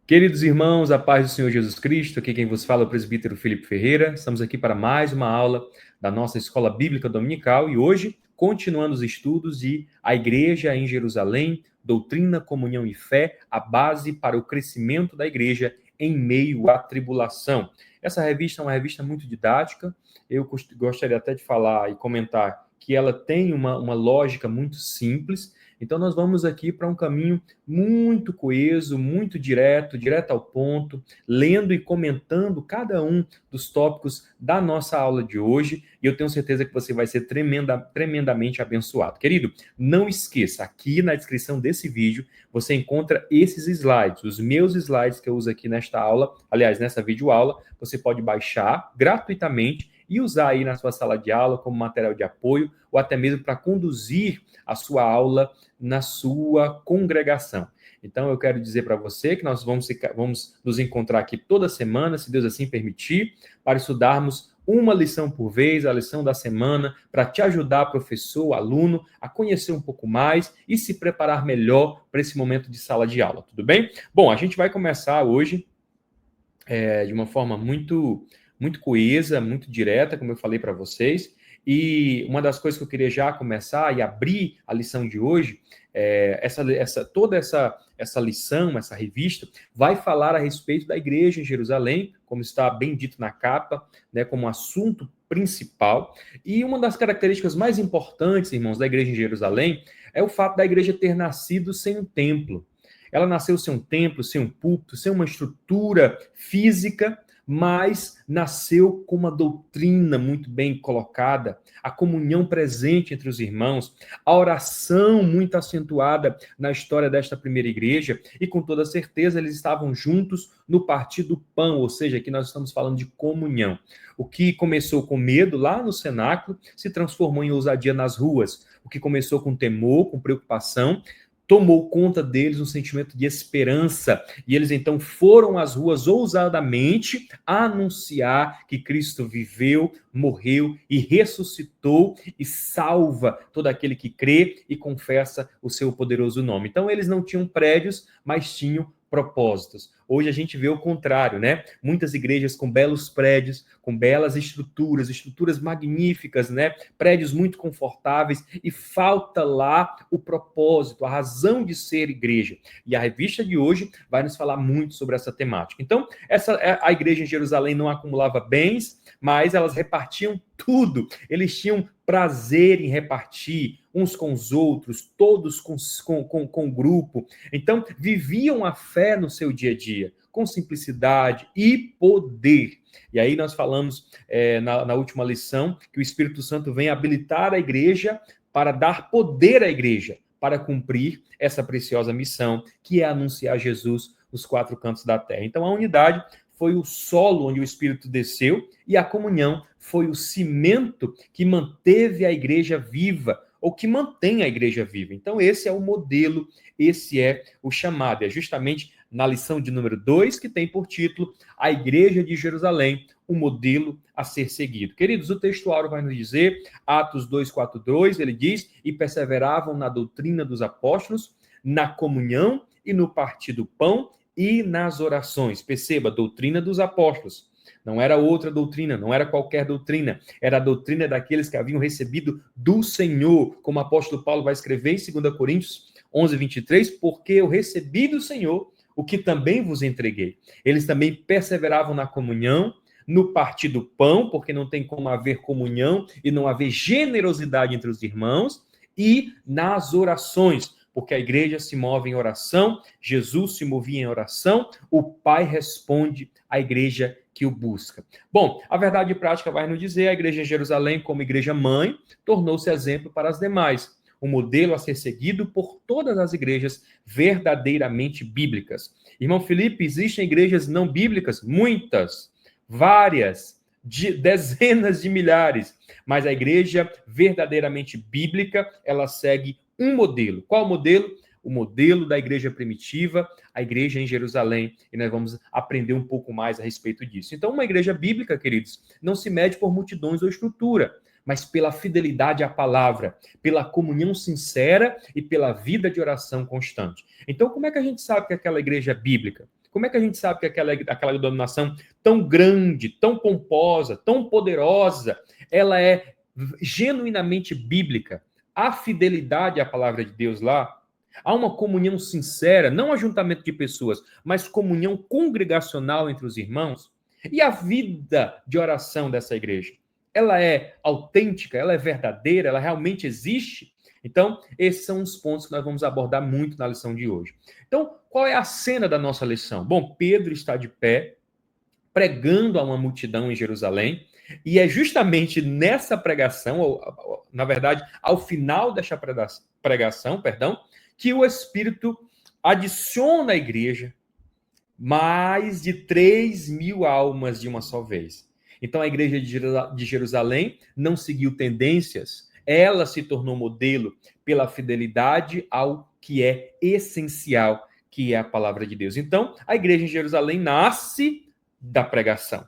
Queridos irmãos, a paz do Senhor Jesus Cristo, aqui quem vos fala é o presbítero Felipe Ferreira. Estamos aqui para mais uma aula da nossa Escola Bíblica Dominical e hoje, continuando os estudos de A Igreja em Jerusalém, Doutrina, Comunhão e Fé, a base para o crescimento da Igreja em meio à tribulação. Essa revista é uma revista muito didática, eu gostaria até de falar e comentar que ela tem uma lógica muito simples. Então, nós vamos aqui para um caminho muito coeso, muito direto ao ponto, lendo e comentando cada um dos tópicos da nossa aula de hoje, e eu tenho certeza que você vai ser tremendamente abençoado. Querido, não esqueça, aqui na descrição desse vídeo, você encontra esses slides, os meus slides que eu uso aqui nesta aula, aliás, nessa videoaula, você pode baixar gratuitamente e usar aí na sua sala de aula como material de apoio, ou até mesmo para conduzir a sua aula na sua congregação. Então, eu quero dizer para você que nós vamos nos encontrar aqui toda semana, se Deus assim permitir, para estudarmos uma lição por vez, a lição da semana, para te ajudar, professor, aluno, a conhecer um pouco mais e se preparar melhor para esse momento de sala de aula, tudo bem? Bom, a gente vai começar hoje de uma forma muito coesa, muito direta, como eu falei para vocês. E uma das coisas que eu queria já começar e abrir a lição de hoje, toda essa lição, essa revista, vai falar a respeito da igreja em Jerusalém, como está bem dito na capa, né, como assunto principal. E uma das características mais importantes, irmãos, da igreja em Jerusalém é o fato da igreja ter nascido sem um templo. Ela nasceu sem um templo, sem um púlpito, sem uma estrutura física, mas nasceu com uma doutrina muito bem colocada, a comunhão presente entre os irmãos, a oração muito acentuada na história desta primeira igreja, e com toda certeza eles estavam juntos no partir do pão, ou seja, aqui nós estamos falando de comunhão. O que começou com medo lá no cenáculo se transformou em ousadia nas ruas. O que começou com temor, com preocupação, tomou conta deles um sentimento de esperança, e eles então foram às ruas ousadamente anunciar que Cristo viveu, morreu e ressuscitou e salva todo aquele que crê e confessa o seu poderoso nome. Então eles não tinham prédios, mas tinham propósitos. Hoje a gente vê o contrário, né? Muitas igrejas com belos prédios, com belas estruturas magníficas, né? Prédios muito confortáveis, e falta lá o propósito, a razão de ser igreja. E a revista de hoje vai nos falar muito sobre essa temática. Então, a igreja em Jerusalém não acumulava bens, mas elas repartiam tudo. Eles tinham prazer em repartir uns com os outros, todos com o grupo. Então, viviam a fé no seu dia a dia, com simplicidade e poder. E aí nós falamos na última lição que o Espírito Santo vem habilitar a igreja para dar poder à igreja, para cumprir essa preciosa missão, que é anunciar Jesus nos quatro cantos da terra. Então, a unidade foi o solo onde o Espírito desceu, e a comunhão foi o cimento que manteve a igreja viva, ou que mantém a igreja viva. Então, esse é o modelo, esse é o chamado. É justamente na lição de número 2, que tem por título A Igreja de Jerusalém, o modelo a ser seguido. Queridos, o textuário vai nos dizer, Atos 2:42, ele diz, e perseveravam na doutrina dos apóstolos, na comunhão e no partir do pão e nas orações. Perceba, doutrina dos apóstolos. Não era outra doutrina, não era qualquer doutrina, era a doutrina daqueles que haviam recebido do Senhor, como o apóstolo Paulo vai escrever em 2 Coríntios 11:23, porque eu recebi do Senhor o que também vos entreguei. Eles também perseveravam na comunhão, no partir do pão, porque não tem como haver comunhão e não haver generosidade entre os irmãos, e nas orações, porque a igreja se move em oração, Jesus se movia em oração, o Pai responde à igreja que o busca. Bom, a verdade prática vai nos dizer, a igreja em Jerusalém, como igreja mãe, tornou-se exemplo para as demais, um modelo a ser seguido por todas as igrejas verdadeiramente bíblicas. Irmão Felipe, existem igrejas não bíblicas? Muitas, várias, dezenas de milhares, mas a igreja verdadeiramente bíblica, ela segue um modelo. Qual modelo? O modelo da igreja primitiva, a igreja em Jerusalém, e nós vamos aprender um pouco mais a respeito disso. Então, uma igreja bíblica, queridos, não se mede por multidões ou estrutura, mas pela fidelidade à palavra, pela comunhão sincera e pela vida de oração constante. Então, como é que a gente sabe que aquela igreja é bíblica? Como é que a gente sabe que aquela denominação tão grande, tão pomposa, tão poderosa, ela é genuinamente bíblica? Há fidelidade à palavra de Deus lá? Há uma comunhão sincera, não ajuntamento de pessoas, mas comunhão congregacional entre os irmãos? E a vida de oração dessa igreja? Ela é autêntica? Ela é verdadeira? Ela realmente existe? Então, esses são os pontos que nós vamos abordar muito na lição de hoje. Então, qual é a cena da nossa lição? Bom, Pedro está de pé, pregando a uma multidão em Jerusalém, e é justamente nessa pregação, ou, na verdade, ao final dessa pregação, que o Espírito adiciona à igreja mais de 3.000 almas de uma só vez. Então, a igreja de Jerusalém não seguiu tendências, ela se tornou modelo pela fidelidade ao que é essencial, que é a palavra de Deus. Então, a igreja em Jerusalém nasce da pregação.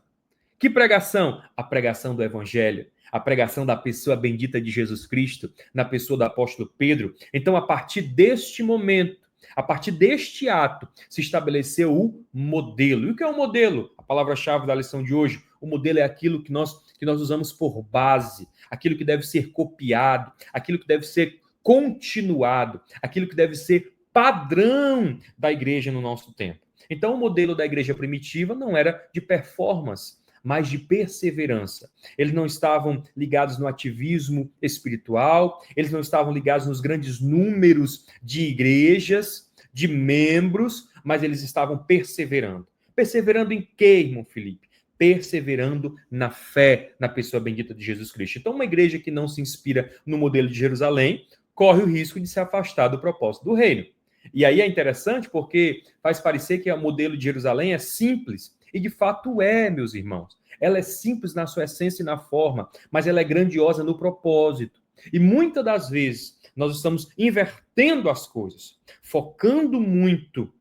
Que pregação? A pregação do evangelho, a pregação da pessoa bendita de Jesus Cristo, na pessoa do apóstolo Pedro. Então, a partir deste momento, a partir deste ato, se estabeleceu o modelo. E o que é o modelo? A palavra-chave da lição de hoje. O modelo é aquilo que nós usamos por base, aquilo que deve ser copiado, aquilo que deve ser continuado, aquilo que deve ser padrão da igreja no nosso tempo. Então, o modelo da igreja primitiva não era de performance, mas de perseverança. Eles não estavam ligados no ativismo espiritual, eles não estavam ligados nos grandes números de igrejas, de membros, mas eles estavam perseverando. Perseverando em quê, irmão Felipe? Perseverando na fé na pessoa bendita de Jesus Cristo. Então, uma igreja que não se inspira no modelo de Jerusalém corre o risco de se afastar do propósito do reino. E aí é interessante porque faz parecer que o modelo de Jerusalém é simples, e de fato é, meus irmãos. Ela é simples na sua essência e na forma, mas ela é grandiosa no propósito. E muitas das vezes nós estamos invertendo as coisas, focando muito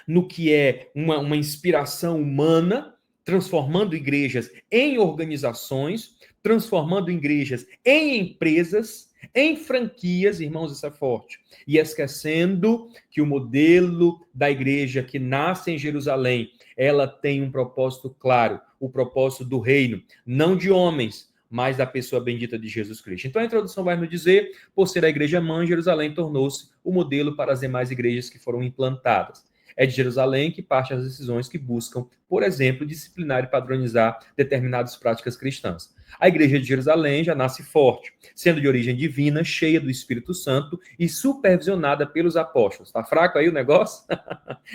no que é uma inspiração humana, transformando igrejas em organizações, transformando igrejas em empresas, em franquias, irmãos, isso é forte. E esquecendo que o modelo da igreja que nasce em Jerusalém, ela tem um propósito claro, o propósito do reino, não de homens, mas da pessoa bendita de Jesus Cristo. Então a introdução vai nos dizer, por ser a igreja mãe, Jerusalém tornou-se o modelo para as demais igrejas que foram implantadas. É de Jerusalém que partem as decisões que buscam, por exemplo, disciplinar e padronizar determinadas práticas cristãs. A igreja de Jerusalém já nasce forte, sendo de origem divina, cheia do Espírito Santo e supervisionada pelos apóstolos. Está fraco aí o negócio?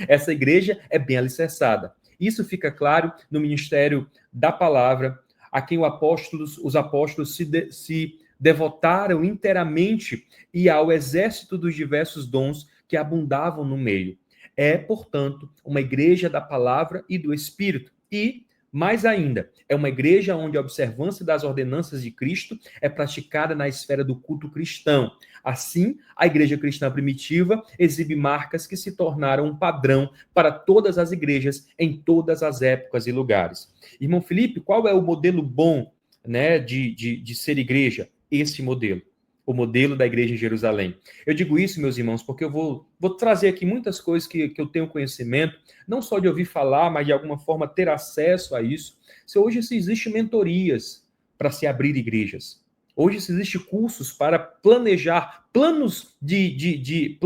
Essa igreja é bem alicerçada. Isso fica claro no ministério da palavra, a quem os apóstolos se devotaram inteiramente e ao exército dos diversos dons que abundavam no meio. É, portanto, uma igreja da palavra e do Espírito. E, mais ainda, é uma igreja onde a observância das ordenanças de Cristo é praticada na esfera do culto cristão. Assim, a igreja cristã primitiva exibe marcas que se tornaram um padrão para todas as igrejas em todas as épocas e lugares. Irmão Felipe, qual é o modelo bom, né, de ser igreja? Esse modelo. O modelo da igreja em Jerusalém. Eu digo isso, meus irmãos, porque eu vou trazer aqui muitas coisas que eu tenho conhecimento, não só de ouvir falar, mas de alguma forma ter acesso a isso. Hoje existem mentorias para se abrir igrejas. Hoje existem cursos para planejar, planos de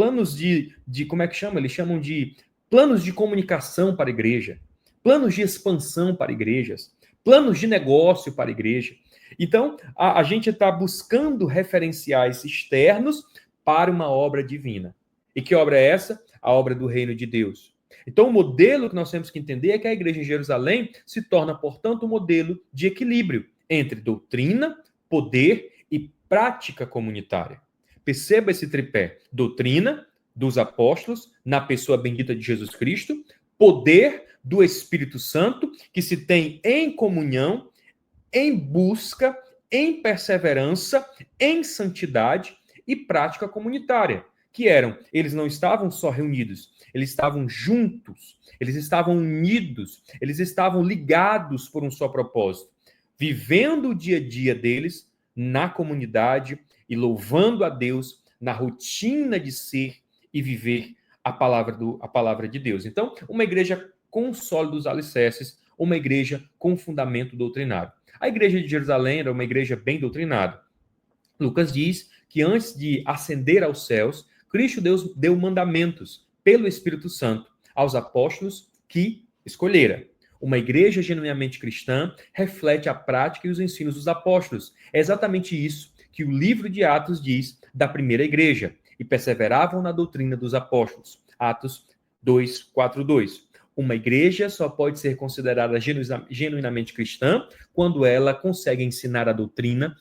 como é que chama? Eles chamam de planos de comunicação para a igreja, planos de expansão para igrejas, planos de negócio para a igreja. Então, a gente está buscando referenciais externos para uma obra divina. E que obra é essa? A obra do reino de Deus. Então, o modelo que nós temos que entender é que a igreja em Jerusalém se torna, portanto, um modelo de equilíbrio entre doutrina, poder e prática comunitária. Perceba esse tripé: doutrina dos apóstolos, na pessoa bendita de Jesus Cristo, poder do Espírito Santo, que se tem em comunhão, em busca, em perseverança, em santidade e prática comunitária, que eles não estavam só reunidos, eles estavam juntos, eles estavam unidos, eles estavam ligados por um só propósito, vivendo o dia a dia deles na comunidade e louvando a Deus na rotina de ser e viver a palavra de Deus. Então, uma igreja com sólidos alicerces, uma igreja com fundamento doutrinário. A igreja de Jerusalém era uma igreja bem doutrinada. Lucas diz que antes de ascender aos céus, Cristo Deus deu mandamentos pelo Espírito Santo aos apóstolos que escolhera. Uma igreja genuinamente cristã reflete a prática e os ensinos dos apóstolos. É exatamente isso que o livro de Atos diz da primeira igreja. E perseveravam na doutrina dos apóstolos. Atos 2:4-2. Uma igreja só pode ser considerada genuinamente cristã quando ela consegue ensinar a doutrina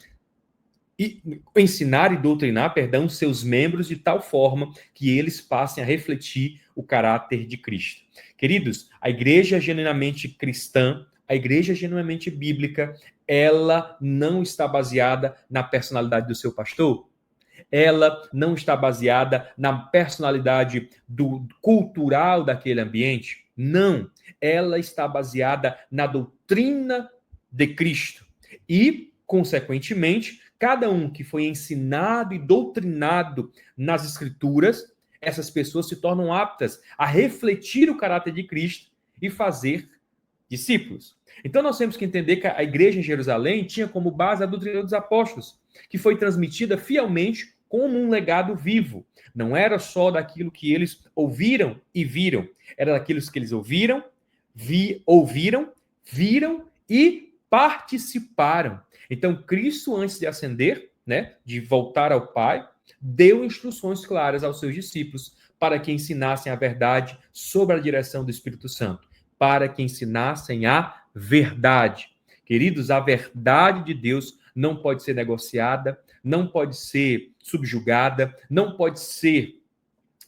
ensinar e doutrinar, seus membros de tal forma que eles passem a refletir o caráter de Cristo. Queridos, a igreja genuinamente cristã, a igreja genuinamente bíblica, ela não está baseada na personalidade do seu pastor, ela não está baseada na personalidade cultural daquele ambiente, não. Ela está baseada na doutrina de Cristo e, consequentemente, cada um que foi ensinado e doutrinado nas Escrituras, essas pessoas se tornam aptas a refletir o caráter de Cristo e fazer discípulos. Então nós temos que entender que a igreja em Jerusalém tinha como base a doutrina dos apóstolos, que foi transmitida fielmente como um legado vivo. Não era só daquilo que eles ouviram e viram, era daquilo que eles ouviram, viram e participaram. Então, Cristo, antes de ascender, de voltar ao Pai, deu instruções claras aos seus discípulos para que ensinassem a verdade sob a direção do Espírito Santo, para que ensinassem a verdade. Queridos, a verdade de Deus não pode ser negociada, não pode ser subjugada, não pode ser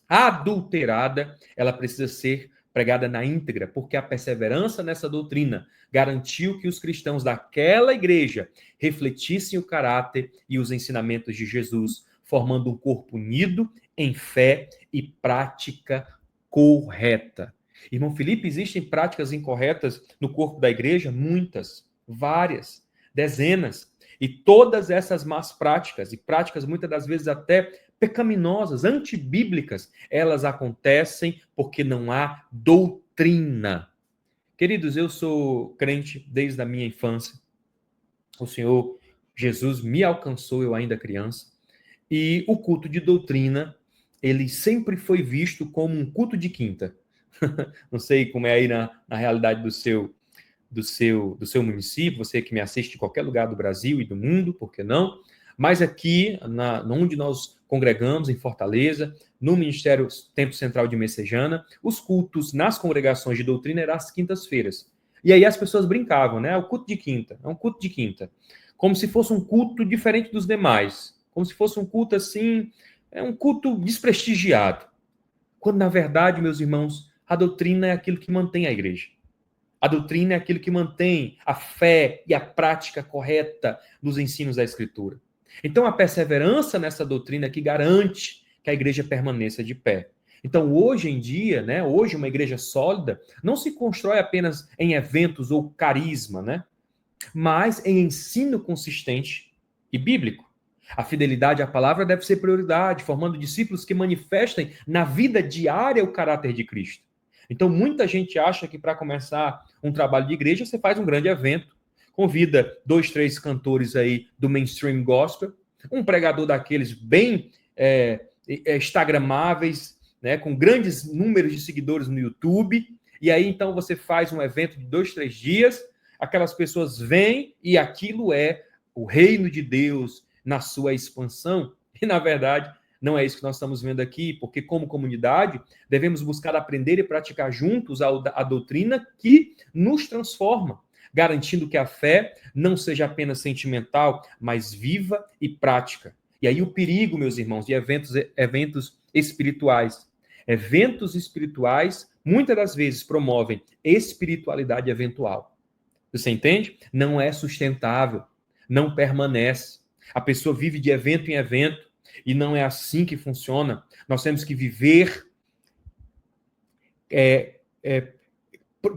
adulterada, ela precisa ser pregada na íntegra, porque a perseverança nessa doutrina garantiu que os cristãos daquela igreja refletissem o caráter e os ensinamentos de Jesus, formando um corpo unido em fé e prática correta. Irmão Felipe, existem práticas incorretas no corpo da igreja? Muitas, várias, dezenas. E todas essas más práticas, e práticas muitas das vezes até pecaminosas, antibíblicas, elas acontecem porque não há doutrina. Queridos, eu sou crente desde a minha infância. O Senhor Jesus me alcançou, eu ainda criança. E o culto de doutrina, ele sempre foi visto como um culto de quinta. Não sei como é aí na realidade do seu município, você que me assiste em qualquer lugar do Brasil e do mundo, por que não? Mas aqui, onde nós congregamos, em Fortaleza, no Ministério Tempo Central de Messejana, os cultos nas congregações de doutrina eram às quintas-feiras. E aí as pessoas brincavam, né? O culto de quinta, é um culto de quinta. Como se fosse um culto diferente dos demais. Como se fosse um culto assim, é um culto desprestigiado. Quando, na verdade, meus irmãos, a doutrina é aquilo que mantém a igreja. A doutrina é aquilo que mantém a fé e a prática correta dos ensinos da Escritura. Então, a perseverança nessa doutrina que garante que a igreja permaneça de pé. Então, hoje em dia, hoje uma igreja sólida não se constrói apenas em eventos ou carisma, mas em ensino consistente e bíblico. A fidelidade à palavra deve ser prioridade, formando discípulos que manifestem na vida diária o caráter de Cristo. Então, muita gente acha que para começar um trabalho de igreja, você faz um grande evento, convida 2, 3 cantores aí do mainstream gospel, um pregador daqueles bem instagramáveis, com grandes números de seguidores no YouTube, e aí então você faz um evento de 2, 3 dias, aquelas pessoas vêm e aquilo é o reino de Deus na sua expansão, e na verdade não é isso que nós estamos vendo aqui, porque como comunidade devemos buscar aprender e praticar juntos a doutrina que nos transforma, garantindo que a fé não seja apenas sentimental, mas viva e prática. E aí o perigo, meus irmãos, de eventos espirituais. Eventos espirituais, muitas das vezes, promovem espiritualidade eventual. Você entende? Não é sustentável, não permanece. A pessoa vive de evento em evento, e não é assim que funciona. Nós temos que viver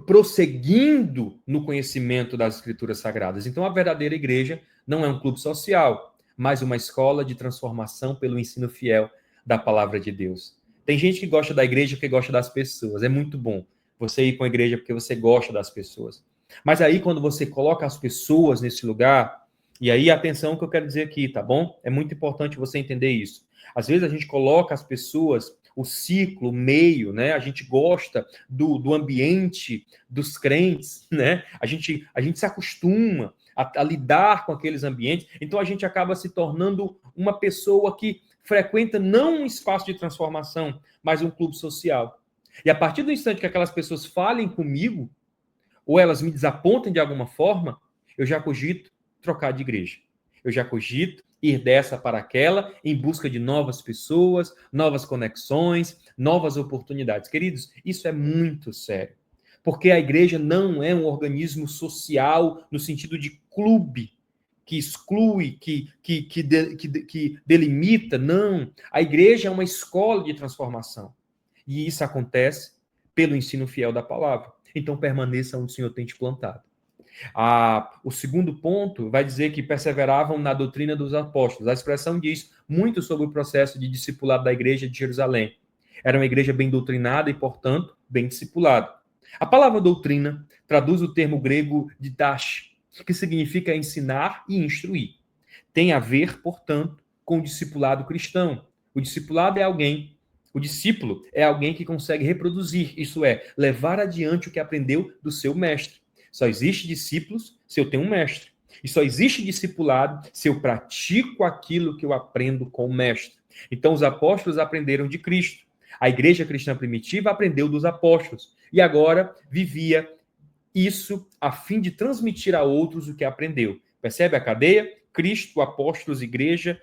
prosseguindo no conhecimento das Escrituras Sagradas. Então, a verdadeira igreja não é um clube social, mas uma escola de transformação pelo ensino fiel da palavra de Deus. Tem gente que gosta da igreja porque gosta das pessoas. É muito bom você ir para a igreja porque você gosta das pessoas. Mas aí, quando você coloca as pessoas nesse lugar, e aí atenção que eu quero dizer aqui, tá bom? É muito importante você entender isso. Às vezes a gente coloca as pessoas, o ciclo, o meio, né? A gente gosta do ambiente dos crentes, né? A gente se acostuma a lidar com aqueles ambientes, então a gente acaba se tornando uma pessoa que frequenta não um espaço de transformação, mas um clube social. E a partir do instante que aquelas pessoas falem comigo, ou elas me desapontem de alguma forma, eu já cogito trocar de igreja. Eu já cogito ir dessa para aquela em busca de novas pessoas, novas conexões, novas oportunidades. Queridos, isso é muito sério. Porque a igreja não é um organismo social no sentido de clube, que exclui, que delimita. Não. A igreja é uma escola de transformação. E isso acontece pelo ensino fiel da palavra. Então, permaneça onde o Senhor tem te plantado. O segundo ponto vai dizer que perseveravam na doutrina dos apóstolos. A expressão diz muito sobre o processo de discipulado da igreja de Jerusalém. Era uma igreja bem doutrinada e, portanto, bem discipulada. A palavra doutrina traduz o termo grego didache, que significa ensinar e instruir. Tem a ver, portanto, com o discipulado cristão. O discipulado é alguém, o discípulo é alguém que consegue reproduzir, isso é, levar adiante o que aprendeu do seu mestre. Só existe discípulos se eu tenho um mestre. E só existe discipulado se eu pratico aquilo que eu aprendo com o mestre. Então, os apóstolos aprenderam de Cristo. A igreja cristã primitiva aprendeu dos apóstolos. E agora vivia isso a fim de transmitir a outros o que aprendeu. Percebe a cadeia? Cristo, apóstolos, igreja,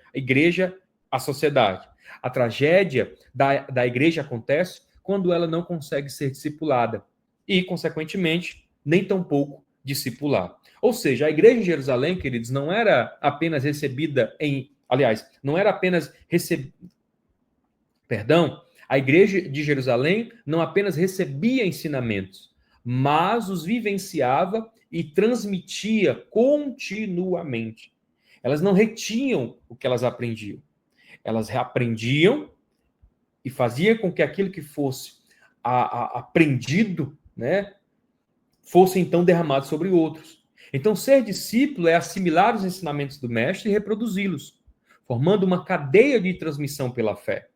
a sociedade. A tragédia da igreja acontece quando ela não consegue ser discipulada e, consequentemente, nem tampouco discipular. Ou seja, a igreja em Jerusalém, queridos, não era apenas recebida não era apenas a igreja de Jerusalém não apenas recebia ensinamentos, mas os vivenciava e transmitia continuamente. Elas não retinham o que elas aprendiam. Elas reaprendiam e fazia com que aquilo que fosse aprendido, né, fosse então derramado sobre outros. Então, ser discípulo é assimilar os ensinamentos do mestre e reproduzi-los, formando uma cadeia de transmissão pela fé.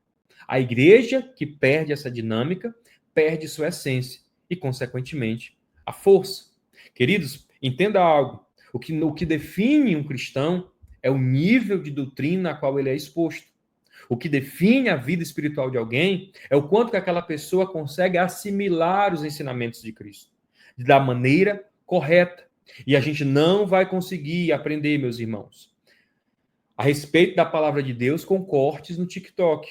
A igreja que perde essa dinâmica, perde sua essência e, consequentemente, a força. Queridos, entenda algo. O que define um cristão é o nível de doutrina a qual ele é exposto. O que define a vida espiritual de alguém é o quanto que aquela pessoa consegue assimilar os ensinamentos de Cristo da maneira correta. E a gente não vai conseguir aprender, meus irmãos, a respeito da palavra de Deus com cortes no TikTok,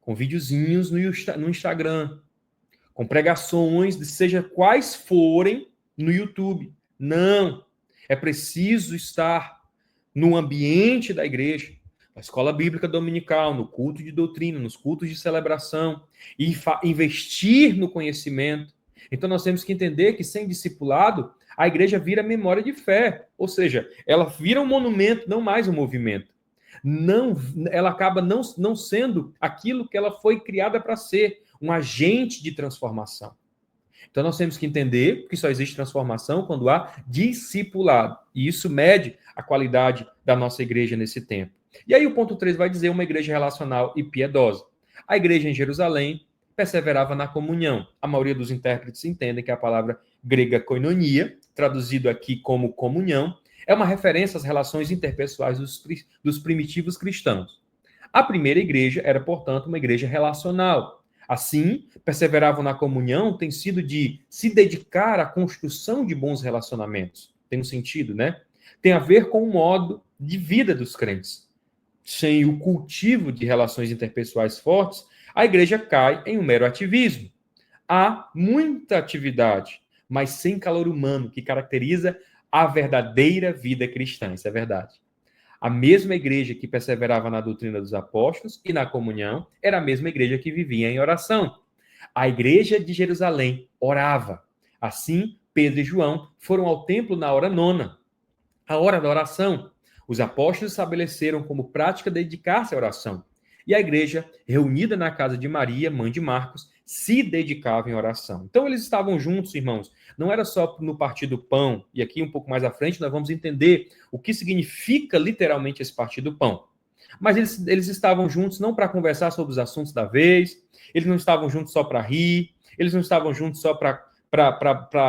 com videozinhos no Instagram, com pregações, seja quais forem, no YouTube. Não. É preciso estar no ambiente da igreja, na escola bíblica dominical, no culto de doutrina, nos cultos de celebração, e investir no conhecimento. Então nós temos que entender que sem discipulado, a igreja vira memória de fé, ou seja, ela vira um monumento, não mais um movimento. Ela acaba não sendo aquilo que ela foi criada para ser, um agente de transformação. Então nós temos que entender que só existe transformação quando há discipulado. E isso mede a qualidade da nossa igreja nesse tempo. E aí o ponto 3 vai dizer uma igreja relacional e piedosa. A igreja em Jerusalém perseverava na comunhão. A maioria dos intérpretes entendem que a palavra grega koinonia, traduzido aqui como comunhão, é uma referência às relações interpessoais dos primitivos cristãos. A primeira igreja era, portanto, uma igreja relacional. Assim, perseveravam na comunhão tem sido de se dedicar à construção de bons relacionamentos. Tem um sentido, né? Tem a ver com o modo de vida dos crentes. Sem o cultivo de relações interpessoais fortes, a igreja cai em um mero ativismo. Há muita atividade, mas sem calor humano, que caracteriza a verdadeira vida cristã. Isso é verdade. A mesma igreja que perseverava na doutrina dos apóstolos e na comunhão era a mesma igreja que vivia em oração. A igreja de Jerusalém orava. Assim, Pedro e João foram ao templo na hora nona, a hora da oração. Os apóstolos estabeleceram como prática dedicar-se à oração. e a igreja, reunida na casa de Maria, mãe de Marcos, se dedicava em oração. Então eles estavam juntos, irmãos. Não era só no partir do pão, e aqui um pouco mais à frente nós vamos entender o que significa literalmente esse partir do pão. Mas eles estavam juntos não para conversar sobre os assuntos da vez, eles não estavam juntos só para rir, eles não estavam juntos só para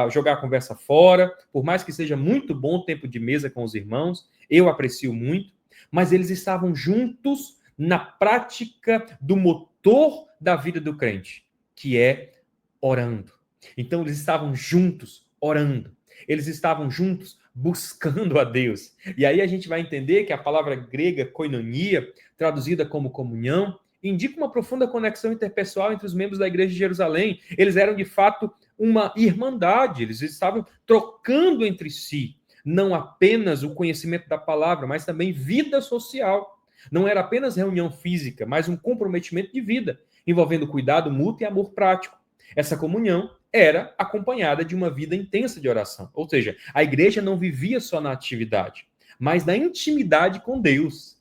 jogar a conversa fora, por mais que seja muito bom o tempo de mesa com os irmãos, eu aprecio muito, mas eles estavam juntos na prática do motor da vida do crente, que é orando. Então eles estavam juntos orando, eles estavam juntos buscando a Deus. E aí a gente vai entender que a palavra grega koinonia, traduzida como comunhão, indica uma profunda conexão interpessoal entre os membros da igreja de Jerusalém. Eles eram, de fato, uma irmandade. Eles estavam trocando entre si não apenas o conhecimento da palavra, mas também vida social. Não era apenas reunião física, mas um comprometimento de vida, envolvendo cuidado mútuo e amor prático. Essa comunhão era acompanhada de uma vida intensa de oração. Ou seja, a igreja não vivia só na atividade, mas na intimidade com Deus.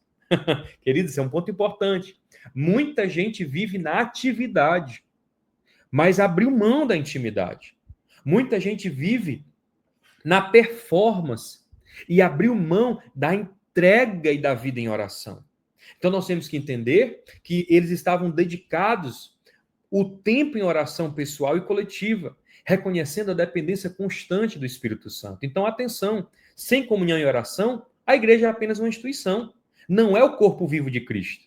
Queridos, esse é um ponto importante. Muita gente vive na atividade, mas abriu mão da intimidade. Muita gente vive na performance e abriu mão da entrega e da vida em oração. Então nós temos que entender que eles estavam dedicados o tempo em oração pessoal e coletiva, reconhecendo a dependência constante do Espírito Santo. Então, atenção, sem comunhão e oração, a igreja é apenas uma instituição. Não é o corpo vivo de Cristo.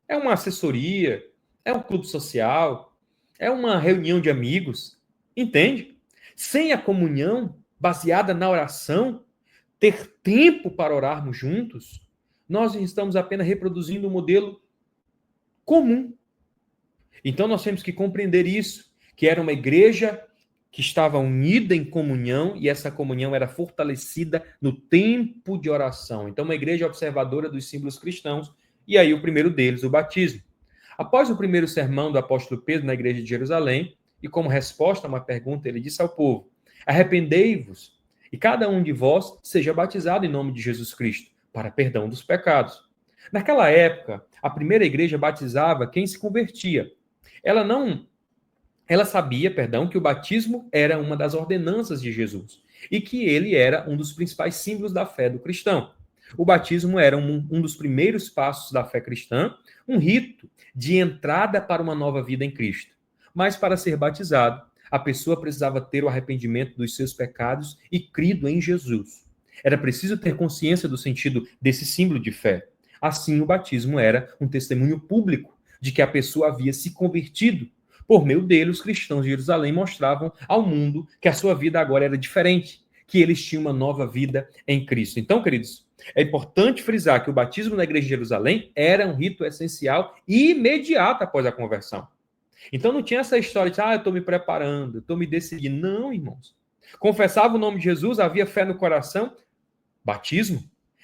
É uma assessoria, é um clube social, é uma reunião de amigos. Entende? Sem a comunhão baseada na oração, ter tempo para orarmos juntos, nós estamos apenas reproduzindo um modelo comum. Então nós temos que compreender isso, que era uma igreja que estava unida em comunhão e essa comunhão era fortalecida no tempo de oração. Então uma igreja observadora dos símbolos cristãos, e aí o primeiro deles, o batismo. Após o primeiro sermão do apóstolo Pedro na igreja de Jerusalém, e como resposta a uma pergunta, ele disse ao povo: arrependei-vos e cada um de vós seja batizado em nome de Jesus Cristo, para perdão dos pecados. Naquela época, a primeira igreja batizava quem se convertia. Ela sabia, que o batismo era uma das ordenanças de Jesus e que ele era um dos principais símbolos da fé do cristão. O batismo era um dos primeiros passos da fé cristã, um rito de entrada para uma nova vida em Cristo. Mas para ser batizado, a pessoa precisava ter o arrependimento dos seus pecados e crido em Jesus. Era preciso ter consciência do sentido desse símbolo de fé. Assim, o batismo era um testemunho público de que a pessoa havia se convertido. Por meio dele, os cristãos de Jerusalém mostravam ao mundo que a sua vida agora era diferente, que eles tinham uma nova vida em Cristo. Então, queridos, é importante frisar que o batismo na igreja de Jerusalém era um rito essencial e imediato após a conversão. Então não tinha essa história de, eu estou me preparando, eu estou me decidindo. Não, irmãos. Confessava o nome de Jesus, havia fé no coração, batismo.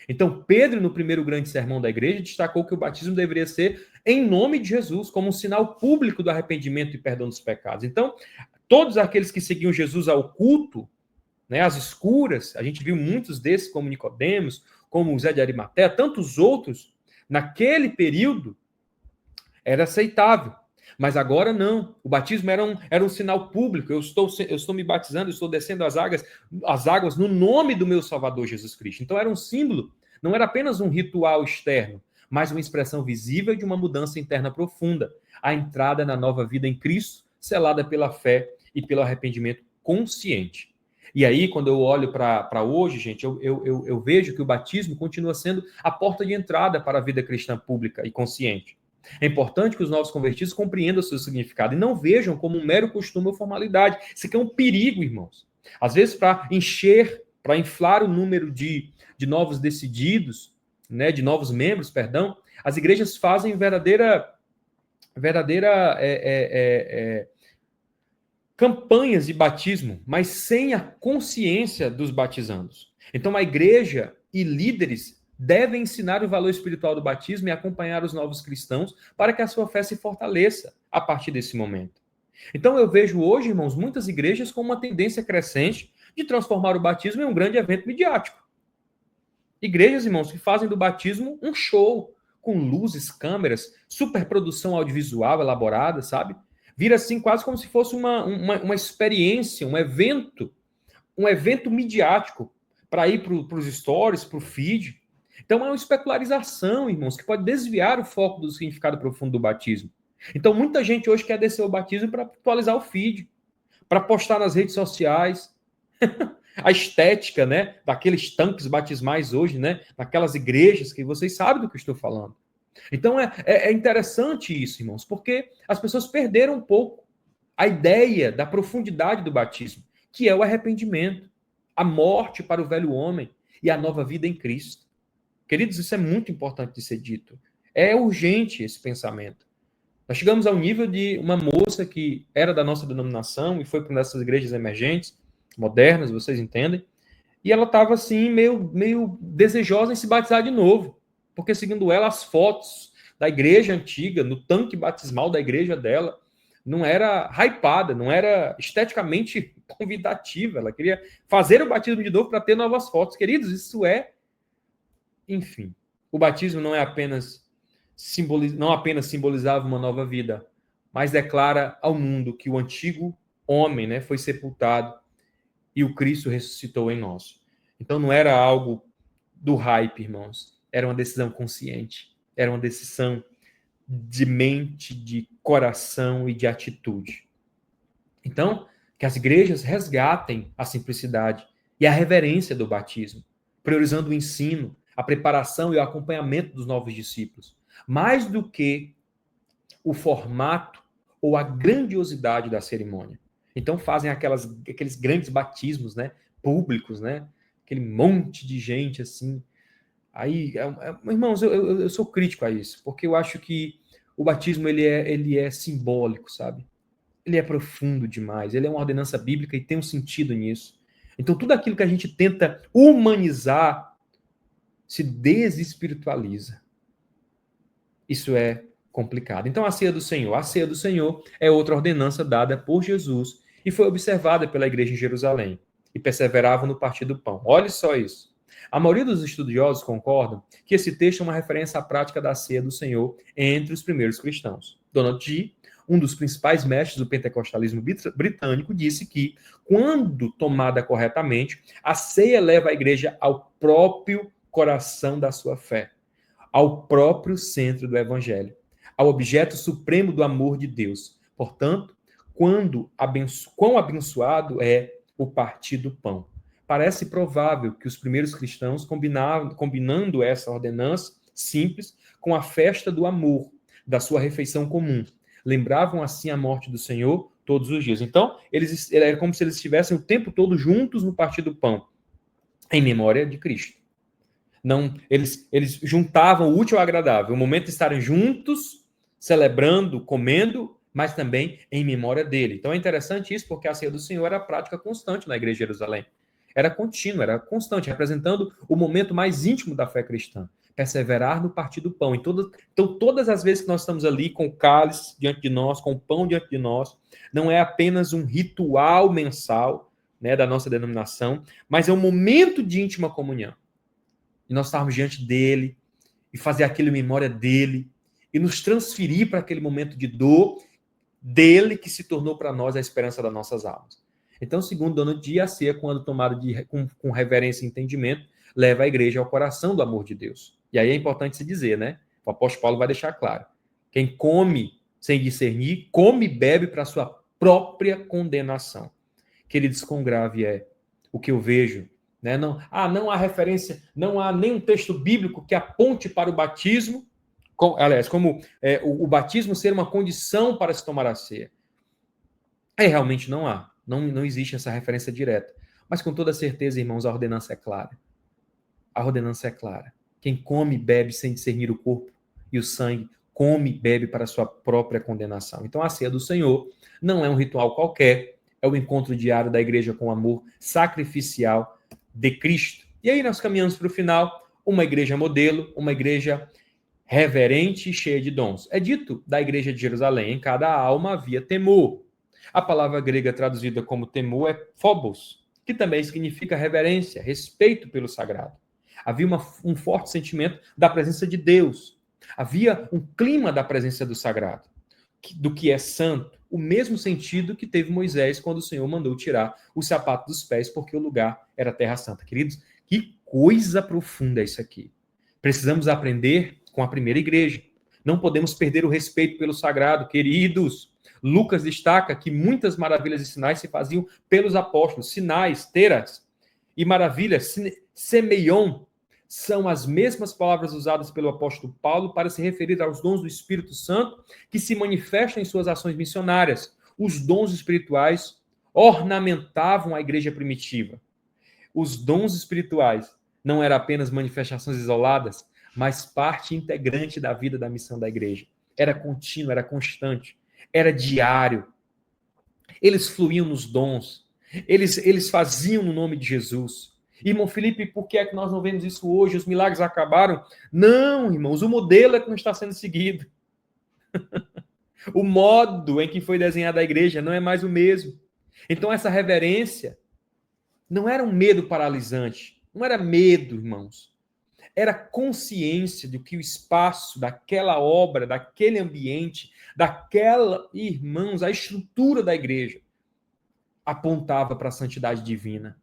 Então, Pedro, no primeiro grande sermão da igreja, destacou que o batismo deveria ser em nome de Jesus, como um sinal público do arrependimento e perdão dos pecados. Então, todos aqueles que seguiam Jesus ao culto, né, às escuras, a gente viu muitos desses, como Nicodemos, como José de Arimateia, tantos outros, naquele período, era aceitável. Mas agora não. O batismo era um sinal público. Eu estou me batizando, eu estou descendo as águas no nome do meu Salvador Jesus Cristo. Então era um símbolo, não era apenas um ritual externo, mas uma expressão visível de uma mudança interna profunda. A entrada na nova vida em Cristo, selada pela fé e pelo arrependimento consciente. E aí, quando eu olho para hoje, gente, eu vejo que o batismo continua sendo a porta de entrada para a vida cristã pública e consciente. É importante que os novos convertidos compreendam o seu significado e não vejam como um mero costume ou formalidade. Isso aqui é um perigo, irmãos. Às vezes, para inflar o número de novos decididos, né, de novos membros, as igrejas fazem verdadeira campanhas de batismo, mas sem a consciência dos batizandos. Então, a igreja e líderes devem ensinar o valor espiritual do batismo e acompanhar os novos cristãos para que a sua fé se fortaleça a partir desse momento. Então eu vejo hoje, irmãos, muitas igrejas com uma tendência crescente de transformar o batismo em um grande evento midiático. Igrejas, irmãos, que fazem do batismo um show, com luzes, câmeras, superprodução audiovisual elaborada, sabe? Vira assim quase como se fosse uma experiência, um evento midiático para ir para os stories, para o feed. Então é uma especularização, irmãos, que pode desviar o foco do significado profundo do batismo. Então muita gente hoje quer descer o batismo para atualizar o feed, para postar nas redes sociais. A estética, né, daqueles tanques batismais hoje, né, naquelas igrejas que vocês sabem do que eu estou falando. Então é interessante isso, irmãos, porque as pessoas perderam um pouco a ideia da profundidade do batismo, que é o arrependimento, a morte para o velho homem e a nova vida em Cristo. Queridos, isso é muito importante de ser dito. É urgente esse pensamento. Nós chegamos ao nível de uma moça que era da nossa denominação e foi para uma dessas igrejas emergentes, modernas, vocês entendem, e ela estava assim, meio desejosa em se batizar de novo, porque segundo ela, as fotos da igreja antiga, no tanque batismal da igreja dela, não era hypada, não era esteticamente convidativa, ela queria fazer o batismo de novo para ter novas fotos. Queridos, isso enfim, o batismo não apenas simbolizava uma nova vida, mas declara ao mundo que o antigo homem, né, foi sepultado e o Cristo ressuscitou em nós. Então não era algo do hype, irmãos. Era uma decisão consciente. Era uma decisão de mente, de coração e de atitude. Então, que as igrejas resgatem a simplicidade e a reverência do batismo, priorizando o ensino, a preparação e o acompanhamento dos novos discípulos, mais do que o formato ou a grandiosidade da cerimônia. Então fazem aqueles grandes batismos, né, públicos, né, aquele monte de gente assim. Aí, irmãos, eu sou crítico a isso, porque eu acho que o batismo ele é simbólico, sabe? Ele é profundo demais, ele é uma ordenança bíblica e tem um sentido nisso. Então tudo aquilo que a gente tenta humanizar se desespiritualiza. Isso é complicado. Então, a ceia do Senhor é outra ordenança dada por Jesus e foi observada pela igreja em Jerusalém e perseveravam no partir do pão. Olha só isso. A maioria dos estudiosos concordam que esse texto é uma referência à prática da ceia do Senhor entre os primeiros cristãos. Donald G., um dos principais mestres do pentecostalismo britânico, disse que, quando tomada corretamente, a ceia leva a igreja ao próprio coração da sua fé, ao próprio centro do evangelho, ao objeto supremo do amor de Deus. Portanto, quão abençoado é o partir do pão. Parece provável que os primeiros cristãos, combinando essa ordenança simples com a festa do amor, da sua refeição comum, lembravam assim a morte do Senhor todos os dias. Então, era como se eles estivessem o tempo todo juntos no partir do pão, em memória de Cristo. Não, eles juntavam o útil ao agradável, o momento de estarem juntos, celebrando, comendo, mas também em memória dele. Então é interessante isso, porque a ceia do Senhor era prática constante na igreja de Jerusalém. Era contínua, era constante, representando o momento mais íntimo da fé cristã. Perseverar no partir do pão. Então, todas as vezes que nós estamos ali com o cálice diante de nós, com o pão diante de nós, não é apenas um ritual mensal, né, da nossa denominação, mas é um momento de íntima comunhão. E nós estarmos diante dele e fazer aquilo em memória dele e nos transferir para aquele momento de dor dele que se tornou para nós a esperança das nossas almas. Então, segundo Donald G., a ceia, quando tomada com reverência e entendimento, leva a igreja ao coração do amor de Deus. E aí é importante se dizer, né? O apóstolo Paulo vai deixar claro. Quem come sem discernir, come e bebe para a sua própria condenação. Queridos, quão grave é o que eu vejo, né? Não há referência, não há nenhum texto bíblico que aponte para o batismo, como o batismo ser uma condição para se tomar a ceia. Realmente não há. Não existe essa referência direta. Mas com toda certeza, irmãos, a ordenança é clara. A ordenança é clara. Quem come e bebe sem discernir o corpo e o sangue, come e bebe para a sua própria condenação. Então a ceia do Senhor não é um ritual qualquer, é o encontro diário da igreja com o amor sacrificial de Cristo. E aí nós caminhamos para o final, uma igreja modelo, uma igreja reverente e cheia de dons. É dito da igreja de Jerusalém, em cada alma havia temor. A palavra grega traduzida como temor é phobos, que também significa reverência, respeito pelo sagrado. Havia um forte sentimento da presença de Deus. Havia um clima da presença do sagrado, do que é santo, o mesmo sentido que teve Moisés quando o Senhor mandou tirar o sapato dos pés, porque o lugar era terra santa. Queridos, que coisa profunda é isso aqui. Precisamos aprender com a primeira igreja. Não podemos perder o respeito pelo sagrado, queridos. Lucas destaca que muitas maravilhas e sinais se faziam pelos apóstolos. Sinais, teras e maravilhas, semeion, são as mesmas palavras usadas pelo apóstolo Paulo para se referir aos dons do Espírito Santo que se manifestam em suas ações missionárias. Os dons espirituais ornamentavam a igreja primitiva. Os dons espirituais não eram apenas manifestações isoladas, mas parte integrante da vida da missão da igreja. Era contínuo, era constante, era diário. Eles fluíam nos dons, eles faziam no nome de Jesus. Irmão Felipe, por que é que nós não vemos isso hoje? Os milagres acabaram? Não, irmãos, o modelo é que não está sendo seguido. O modo em que foi desenhada a igreja não é mais o mesmo. Então, essa reverência não era um medo paralisante, não era medo, irmãos. Era consciência de que o espaço daquela obra, daquele ambiente, daquela, irmãos, a estrutura da igreja apontava para a santidade divina.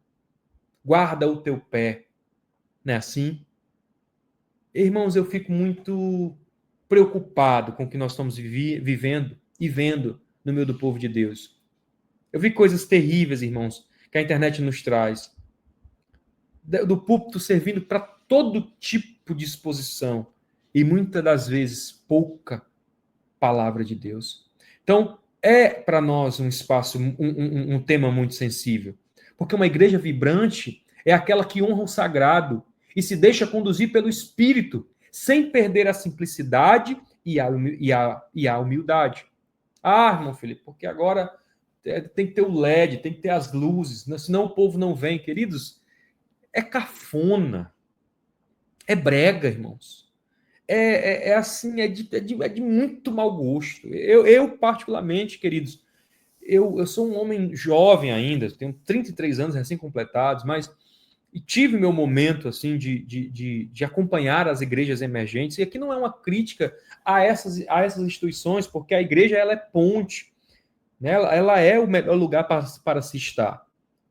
Guarda o teu pé. Não é assim? Irmãos, eu fico muito preocupado com o que nós estamos vivendo e vendo no meio do povo de Deus. Eu vi coisas terríveis, irmãos, que a internet nos traz. Do púlpito servindo para todo tipo de exposição. E muitas das vezes pouca palavra de Deus. Então, é para nós um espaço, um tema muito sensível. Porque uma igreja vibrante é aquela que honra o sagrado e se deixa conduzir pelo Espírito, sem perder a simplicidade e a humildade. Ah, irmão Felipe, porque agora tem que ter o LED, tem que ter as luzes, senão o povo não vem. Queridos, é cafona, é brega, irmãos. Assim, é de muito mau gosto. Eu particularmente, queridos, eu sou um homem jovem ainda, tenho 33 anos recém-completados, mas tive meu momento assim de acompanhar as igrejas emergentes, e aqui não é uma crítica a essas instituições, porque a igreja ela é ponte, né? Ela é o melhor lugar para se estar.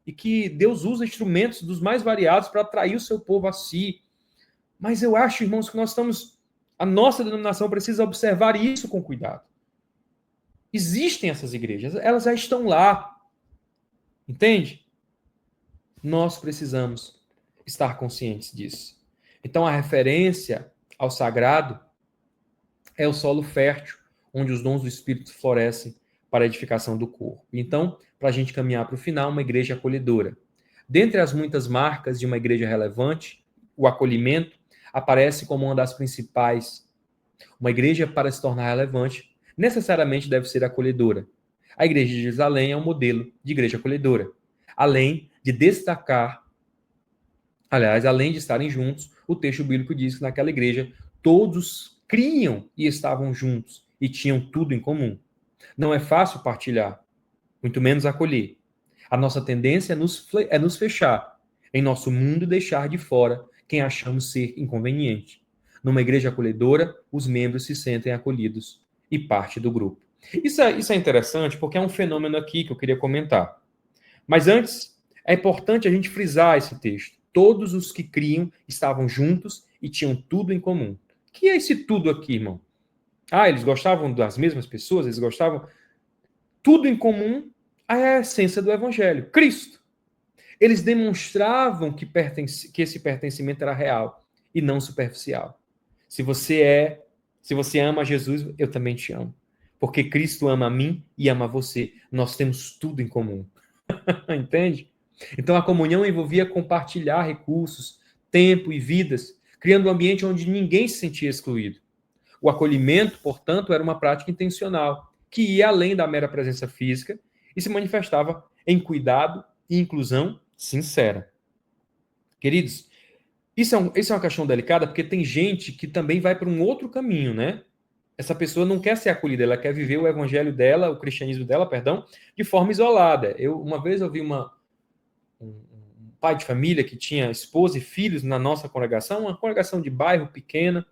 E que Deus usa instrumentos dos mais variados para atrair o seu povo a si. Mas eu acho, irmãos, que a nossa denominação precisa observar isso com cuidado. Existem essas igrejas, elas já estão lá. Entende? Nós precisamos estar conscientes disso. Então, a referência ao sagrado é o solo fértil, onde os dons do Espírito florescem para a edificação do corpo. Então, para a gente caminhar para o final, uma igreja acolhedora. Dentre as muitas marcas de uma igreja relevante, o acolhimento aparece como uma das principais. Uma igreja, para se tornar relevante, necessariamente deve ser acolhedora. A igreja de Jerusalém é um modelo de igreja acolhedora. Além de destacar, aliás, além de estarem juntos, o texto bíblico diz que naquela igreja todos criam e estavam juntos e tinham tudo em comum. Não é fácil partilhar, muito menos acolher. A nossa tendência é nos fechar em nosso mundo e deixar de fora quem achamos ser inconveniente. Numa igreja acolhedora, os membros se sentem acolhidos e parte do grupo. Isso é interessante porque é um fenômeno aqui que eu queria comentar. Mas antes, é importante a gente frisar esse texto. Todos os que criam estavam juntos e tinham tudo em comum. O que é esse tudo aqui, irmão? Ah, eles gostavam das mesmas pessoas? Eles gostavam... Tudo em comum é a essência do evangelho, Cristo. Eles demonstravam que esse pertencimento era real e não superficial. Se você ama Jesus, eu também te amo. Porque Cristo ama a mim e ama a você. Nós temos tudo em comum. Entende? Então a comunhão envolvia compartilhar recursos, tempo e vidas, criando um ambiente onde ninguém se sentia excluído. O acolhimento, portanto, era uma prática intencional, que ia além da mera presença física e se manifestava em cuidado e inclusão sincera. Queridos, isso é uma questão delicada, porque tem gente que também vai para um outro caminho, né? Essa pessoa não quer ser acolhida, ela quer viver o evangelho dela, o cristianismo dela, perdão, de forma isolada. Uma vez eu vi um pai de família que tinha esposa e filhos na nossa congregação, uma congregação de bairro pequena,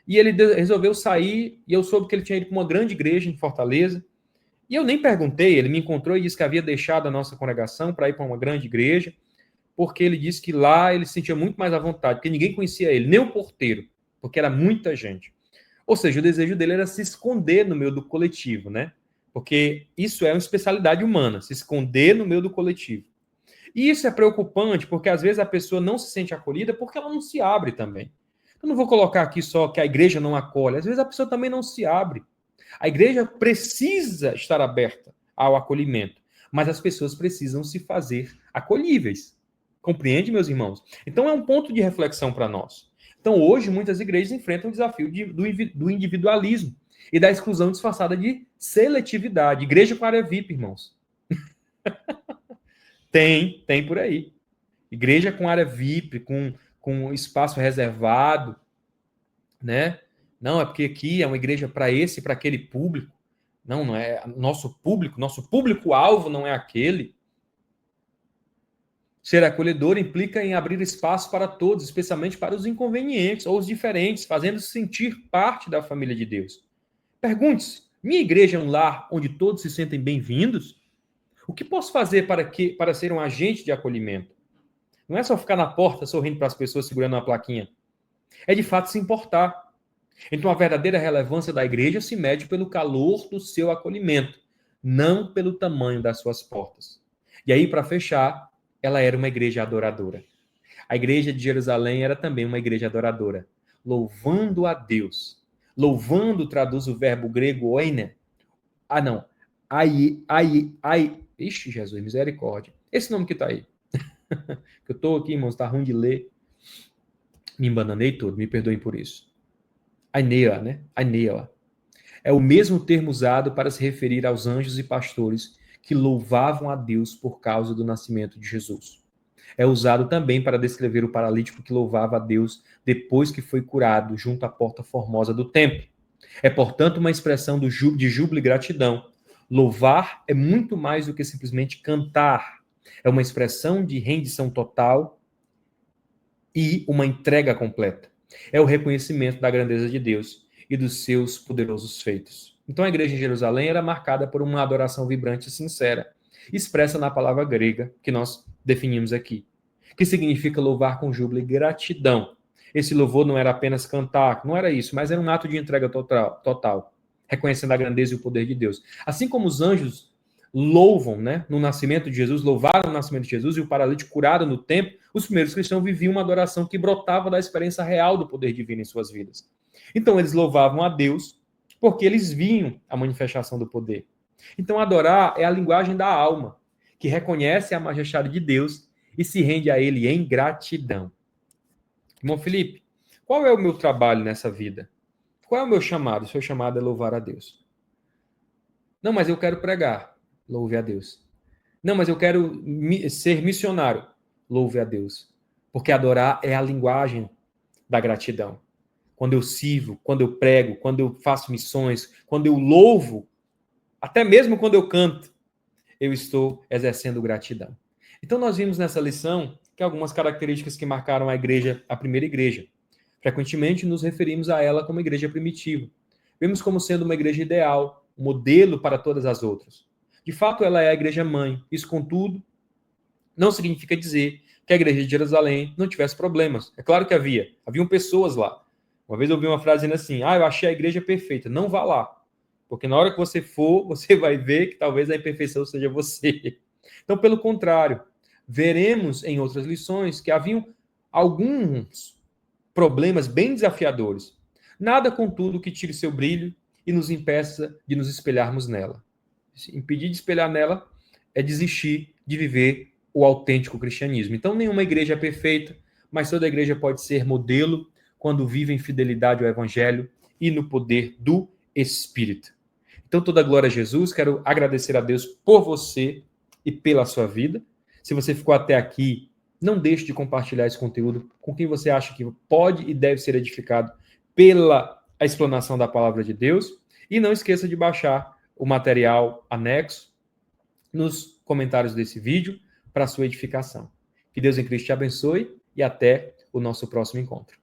E ele resolveu sair, e eu soube que ele tinha ido para uma grande igreja em Fortaleza. E eu nem perguntei, ele me encontrou e disse que havia deixado a nossa congregação para ir para uma grande igreja, porque ele disse que lá ele se sentia muito mais à vontade, porque ninguém conhecia ele, nem o porteiro, porque era muita gente. Ou seja, o desejo dele era se esconder no meio do coletivo, né? Porque isso é uma especialidade humana, se esconder no meio do coletivo. E isso é preocupante, porque às vezes a pessoa não se sente acolhida porque ela não se abre também. Eu não vou colocar aqui só que a igreja não acolhe, às vezes a pessoa também não se abre. A igreja precisa estar aberta ao acolhimento, mas as pessoas precisam se fazer acolhíveis. Compreende, meus irmãos? Então é um ponto de reflexão para nós. Então hoje muitas igrejas enfrentam o desafio do individualismo e da exclusão disfarçada de seletividade. Igreja com área VIP, irmãos. Tem por aí. Igreja com área VIP, com espaço reservado, né? Não, é porque aqui é uma igreja para esse, para aquele público. Não, não é nosso público-alvo não é aquele. Ser acolhedor implica em abrir espaço para todos, especialmente para os inconvenientes ou os diferentes, fazendo-se sentir parte da família de Deus. Pergunte-se, minha igreja é um lar onde todos se sentem bem-vindos? O que posso fazer para ser um agente de acolhimento? Não é só ficar na porta sorrindo para as pessoas segurando uma plaquinha. É de fato se importar. Então a verdadeira relevância da igreja se mede pelo calor do seu acolhimento, não pelo tamanho das suas portas. E aí, para fechar, ela era uma igreja adoradora. A igreja de Jerusalém era também uma igreja adoradora, louvando a Deus. Louvando traduz o verbo grego oine. Ah, não. Ai. Ixi, Jesus, misericórdia. Esse nome que está aí. Eu estou aqui, irmãos, está ruim de ler. Me embananei todo, me perdoem por isso. Aineia, né? Aineia. É o mesmo termo usado para se referir aos anjos e pastores que louvavam a Deus por causa do nascimento de Jesus. É usado também para descrever o paralítico que louvava a Deus depois que foi curado junto à porta formosa do templo. É, portanto, uma expressão de júbilo e gratidão. Louvar é muito mais do que simplesmente cantar. É uma expressão de rendição total e uma entrega completa. É o reconhecimento da grandeza de Deus e dos seus poderosos feitos. Então a igreja em Jerusalém era marcada por uma adoração vibrante e sincera, expressa na palavra grega que nós definimos aqui, que significa louvar com júbilo e gratidão. Esse louvor não era apenas cantar, não era isso, mas era um ato de entrega total, reconhecendo a grandeza e o poder de Deus. Assim como os anjos louvam, né, no nascimento de Jesus, louvaram o nascimento de Jesus e o paralítico curado no templo, os primeiros cristãos viviam uma adoração que brotava da experiência real do poder divino em suas vidas. Então eles louvavam a Deus porque eles viam a manifestação do poder. Então adorar é a linguagem da alma, que reconhece a majestade de Deus e se rende a ele em gratidão. Irmão Felipe, qual é o meu trabalho nessa vida? Qual é o meu chamado? O seu chamado é louvar a Deus. Não, mas eu quero pregar. Louve a Deus. Não, mas eu quero ser missionário. Louve a Deus. Porque adorar é a linguagem da gratidão. Quando eu sirvo, quando eu prego, quando eu faço missões, quando eu louvo, até mesmo quando eu canto, eu estou exercendo gratidão. Então nós vimos nessa lição que algumas características que marcaram a igreja, a primeira igreja. Frequentemente nos referimos a ela como igreja primitiva. Vemos como sendo uma igreja ideal, um modelo para todas as outras. De fato, ela é a igreja mãe. Isso, contudo, não significa dizer que a igreja de Jerusalém não tivesse problemas. É claro que havia. Haviam pessoas lá. Uma vez eu ouvi uma frase dizendo assim, eu achei a igreja perfeita. Não vá lá. Porque na hora que você for, você vai ver que talvez a imperfeição seja você. Então, pelo contrário, veremos em outras lições que haviam alguns problemas bem desafiadores. Nada, contudo, que tire seu brilho e nos impeça de nos espelharmos nela. Impedir de espelhar nela é desistir de viver o autêntico cristianismo. Então, nenhuma igreja é perfeita, mas toda igreja pode ser modelo quando vive em fidelidade ao evangelho e no poder do Espírito. Então, toda glória a Jesus. Quero agradecer a Deus por você e pela sua vida. Se você ficou até aqui, não deixe de compartilhar esse conteúdo com quem você acha que pode e deve ser edificado pela explanação da palavra de Deus. E não esqueça de baixar o material anexo nos comentários desse vídeo para sua edificação. Que Deus em Cristo te abençoe e até o nosso próximo encontro.